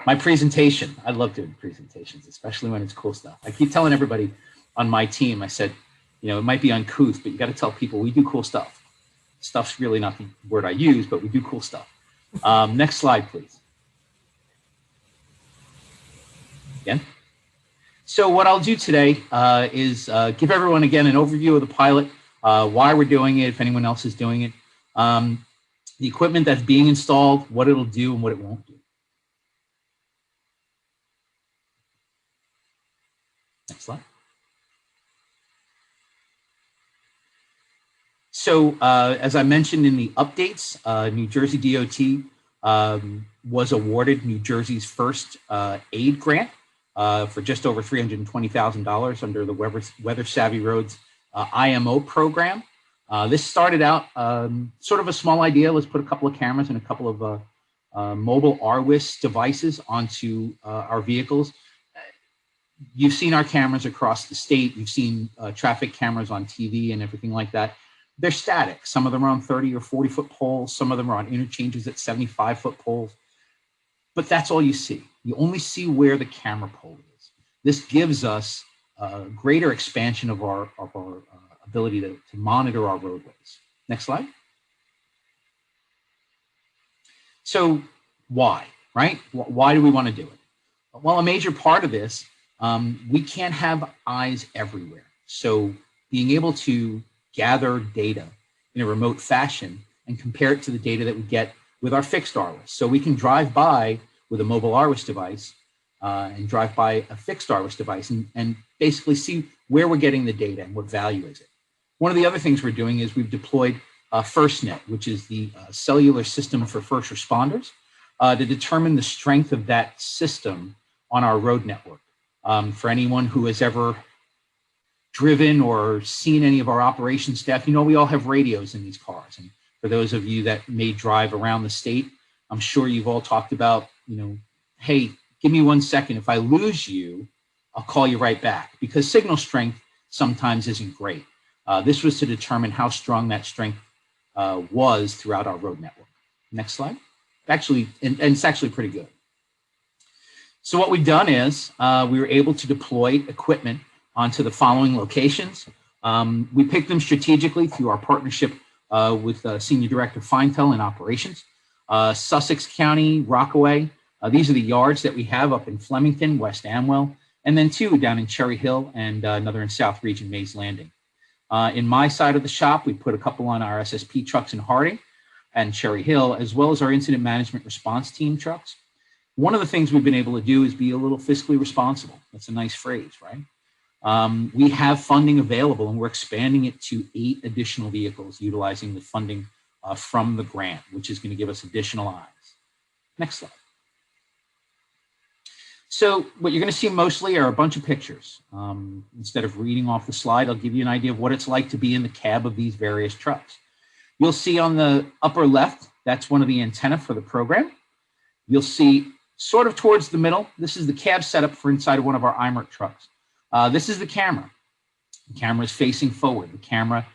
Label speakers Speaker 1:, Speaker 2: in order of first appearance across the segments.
Speaker 1: my presentation. I love doing presentations, especially when it's cool stuff. I keep telling everybody on my team, I said, you know, it might be uncouth, but you got to tell people we do cool stuff. Stuff's really not the word I use, but we do cool stuff. Next slide, please. Again. So what I'll do today is give everyone, again, an overview of the pilot, why we're doing it, if anyone else is doing it, the equipment that's being installed, what it'll do and what it won't do. Next slide. So as I mentioned in the updates, New Jersey DOT was awarded New Jersey's first aid grant for just over $320,000 under the Weather Savvy Roads IMO program. This started out sort of a small idea. Let's put a couple of cameras and a couple of mobile RWIS devices onto our vehicles. You've seen our cameras across the state. You've seen traffic cameras on TV and everything like that. They're static. Some of them are on 30 or 40 foot poles. Some of them are on interchanges at 75 foot poles. But that's all you see. You only see where the camera pole is. This gives us greater expansion of our ability to monitor our roadways. Next slide. So why, right? Why do we want to do it? Well, a major part of this, we can't have eyes everywhere. So being able to gather data in a remote fashion and compare it to the data that we get with our fixed RWIS. So we can drive by with a mobile RWIS device and drive by a fixed RWIS device and basically see where we're getting the data and what value is it. One of the other things we're doing is we've deployed FirstNet, which is the cellular system for first responders, to determine the strength of that system on our road network. For anyone who has ever driven or seen any of our operations staff, you know we all have radios in these cars. And for those of you that may drive around the state, I'm sure you've all talked about, you know, hey, give me 1 second. If I lose you, I'll call you right back, because signal strength sometimes isn't great. This was to determine how strong that strength was throughout our road network. Next slide. Actually, and it's actually pretty good. So what we've done is we were able to deploy equipment onto the following locations. We picked them strategically through our partnership with Senior Director Feintel in Operations. Sussex County, Rockaway, these are the yards that we have up in Flemington, West Amwell, and then 2 down in Cherry Hill and another in South Region, Mays Landing. In my side of the shop, we put a couple on our SSP trucks in Harding and Cherry Hill, as well as our incident management response team trucks. One of the things we've been able to do is be a little fiscally responsible. That's a nice phrase, right? We have funding available and we're expanding it to 8 additional vehicles utilizing the funding from the grant, which is going to give us additional eyes. Next slide. So what you're going to see mostly are a bunch of pictures. Instead of reading off the slide, I'll give you an idea of what it's like to be in the cab of these various trucks. You'll see on the upper left, that's one of the antenna for the program. You'll see sort of towards the middle, this is the cab setup for inside of one of our IMERT trucks. This is the camera. The camera is facing forward. The camera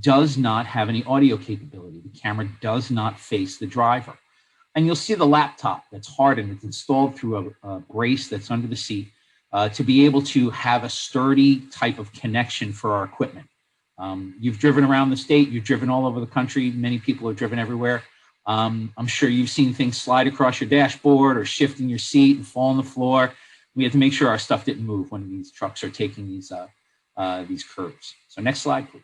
Speaker 1: does not have any audio capability. The camera does not face the driver. And you'll see the laptop that's hardened. It's installed through a brace that's under the seat to be able to have a sturdy type of connection for our equipment. You've driven around the state. You've driven all over the country. Many people have driven everywhere. I'm sure you've seen things slide across your dashboard or shift in your seat and fall on the floor. We have to make sure our stuff didn't move when these trucks are taking these curves. So next slide, please.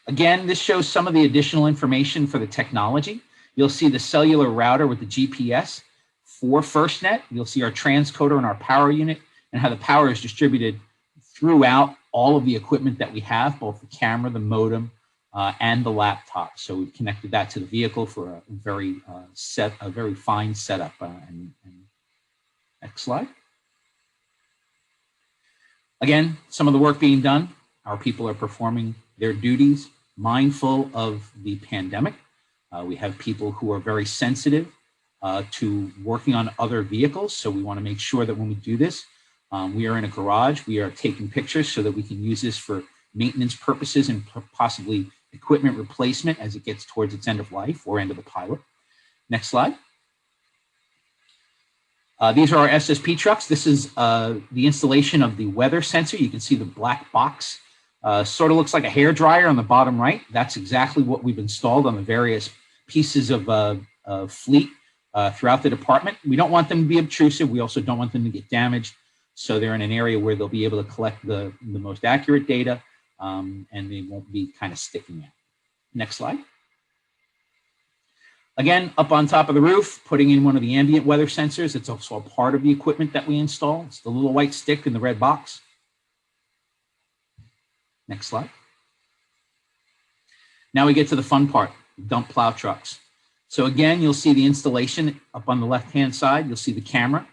Speaker 1: Again, this shows some of the additional information for the technology. You'll see the cellular router with the GPS for FirstNet. You'll see our transcoder and our power unit and how the power is distributed throughout all of the equipment that we have, both the camera, the modem, and the laptop. So we've connected that to the vehicle for a very fine setup. Next slide. Again, some of the work being done. Our people are performing their duties, mindful of the pandemic. We have people who are very sensitive to working on other vehicles. So we want to make sure that when we do this, we are in a garage, we are taking pictures so that we can use this for maintenance purposes and possibly equipment replacement as it gets towards its end of life or end of the pilot. Next slide. These are our SSP trucks. This is the installation of the weather sensor. You can see the black box. Sort of looks like a hair dryer on the bottom right. That's exactly what we've installed on the various pieces of fleet throughout the department. We don't want them to be obtrusive. We also don't want them to get damaged. So they're in an area where they'll be able to collect the most accurate data, and they won't be kind of sticking out. Next slide. Again, up on top of the roof, putting in one of the ambient weather sensors. It's also a part of the equipment that we install. It's the little white stick in the red box. Next slide. Now we get to the fun part, dump plow trucks. So again, you'll see the installation up on the left-hand side. You'll see the camera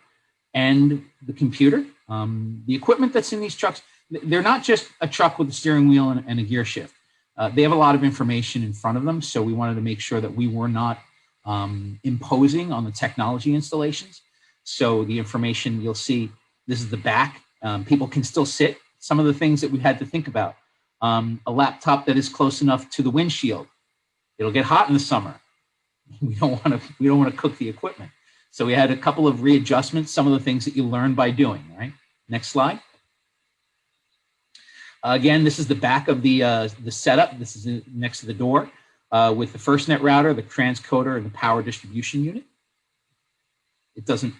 Speaker 1: and the computer. The equipment that's in these trucks, they're not just a truck with a steering wheel and a gear shift. They have a lot of information in front of them, so we wanted to make sure that we were not imposing on the technology installations. So the information you'll see, this is the back. People can still sit. Some of the things that we had to think about. A laptop that is close enough to the windshield. It'll get hot in the summer. We don't want to cook the equipment. So we had a couple of readjustments, some of the things that you learn by doing, right? Next slide. Again, this is the back of the setup. This is next to the door with the FirstNet router, the transcoder, and the power distribution unit. It doesn't,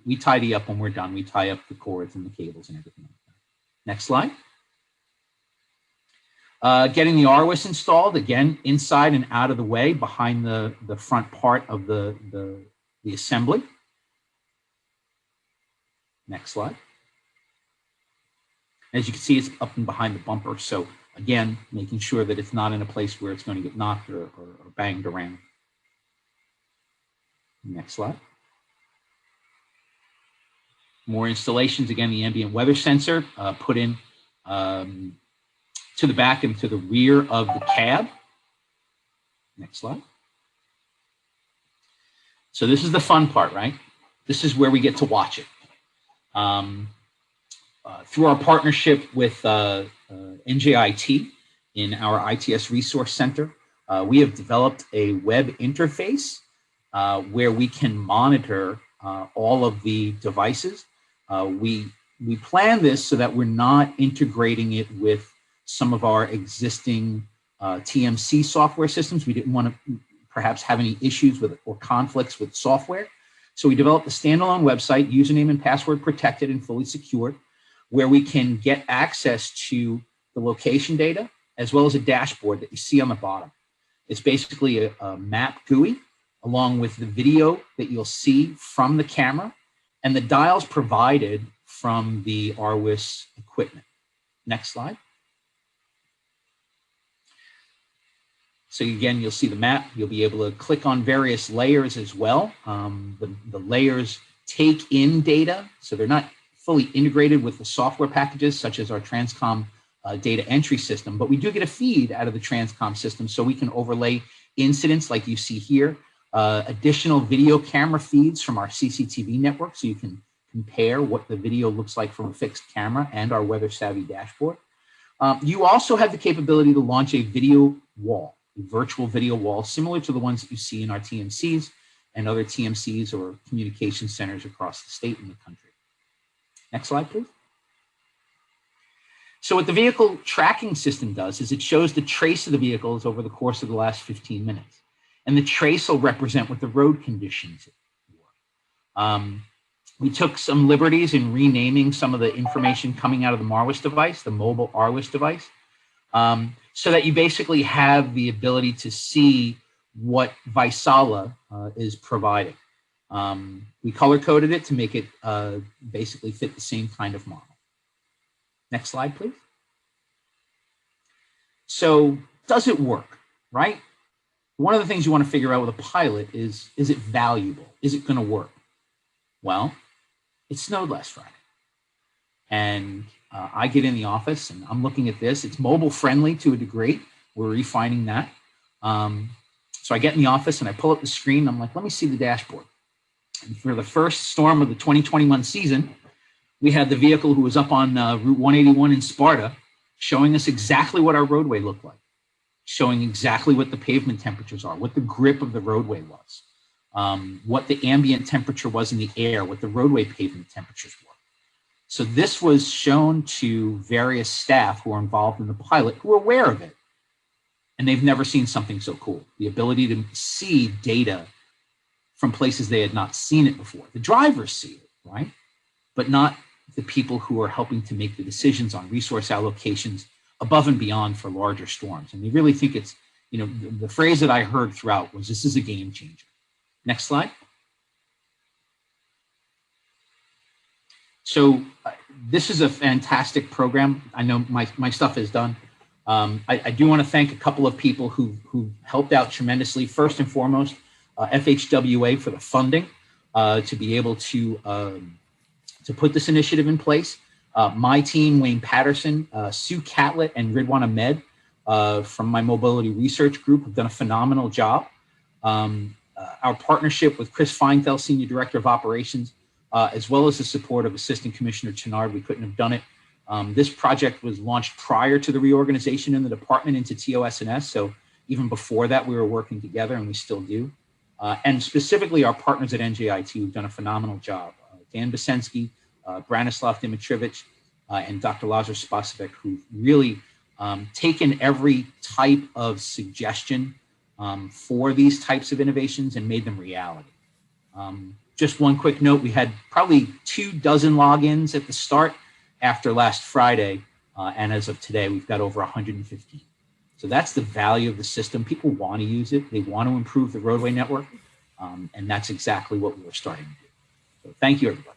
Speaker 1: we tidy up when we're done. We tie up the cords and the cables and everything like that. Next slide. Getting the RWIS installed, again, inside and out of the way behind the front part of the assembly. Next slide. As you can see, it's up and behind the bumper. So again, making sure that it's not in a place where it's going to get knocked or banged around. Next slide. More installations. Again, the ambient weather sensor put in to the back and to the rear of the cab. Next slide. So this is the fun part, right? This is where we get to watch it. Through our partnership with NJIT in our ITS Resource Center, we have developed a web interface where we can monitor all of the devices. We plan this so that we're not integrating it with some of our existing TMC software systems. We didn't want to perhaps have any issues with or conflicts with software. So we developed a standalone website, username and password protected and fully secured, where we can get access to the location data as well as a dashboard that you see on the bottom. It's basically a map GUI along with the video that you'll see from the camera and the dials provided from the RWIS equipment. Next slide. So again, you'll see the map. You'll be able to click on various layers as well. The layers take in data, so they're not fully integrated with the software packages such as our Transcom data entry system, but we do get a feed out of the Transcom system so we can overlay incidents like you see here, additional video camera feeds from our CCTV network so you can compare what the video looks like from a fixed camera and our weather savvy dashboard. You also have the capability to launch a video wall, a virtual video wall, similar to the ones that you see in our TMCs and other TMCs or communication centers across the state and the country. Next slide, please. So what the vehicle tracking system does is it shows the trace of the vehicles over the course of the last 15 minutes. And the trace will represent what the road conditions were. We took some liberties in renaming some of the information coming out of the MARWIS device, the mobile RWIS device, so that you basically have the ability to see what Vaisala is providing. We color-coded it to make it basically fit the same kind of model. Next slide, please. So does it work, right? One of the things you want to figure out with a pilot is it valuable? Is it going to work? Well, it snowed last Friday. And I get in the office and I'm looking at this. It's mobile friendly to a degree. We're refining that. So I get in the office and I pull up the screen. I'm like, let me see the dashboard. And for the first storm of the 2021 season, we had the vehicle who was up on Route 181 in Sparta showing us exactly what our roadway looked like, showing exactly what the pavement temperatures are, what the grip of the roadway was. what the ambient temperature was in the air, what the roadway pavement temperatures were. So this was shown to various staff who are involved in the pilot who are aware of it. And they've never seen something so cool. The ability to see data from places they had not seen it before. The drivers see it, right? But not the people who are helping to make the decisions on resource allocations above and beyond for larger storms. And they really think it's, you know, the phrase that I heard throughout was, this is a game changer. Next slide. So this is a fantastic program. I know my stuff is done. I do want to thank a couple of people who helped out tremendously. First and foremost, FHWA for the funding to be able to put this initiative in place. My team, Wayne Patterson, Sue Catlett, and Ridwan Ahmed from my mobility research group have done a phenomenal job. Our partnership with Chris Feinthal, Senior Director of Operations, as well as the support of Assistant Commissioner Chenard, we couldn't have done it. This project was launched prior to the reorganization in the department into TOS&S. So even before that, we were working together, and we still do. And specifically our partners at NJIT who've done a phenomenal job. Dan Bosensky, Branislav Dimitrievich, and Dr. Lazar Spasovic, who've really taken every type of suggestion for these types of innovations and made them reality. Just one quick note, we had probably 24 logins at the start after last Friday, and as of today, we've got over 115. So that's the value of the system. People want to use it. They want to improve the roadway network, and that's exactly what we're starting to do. So thank you, everybody.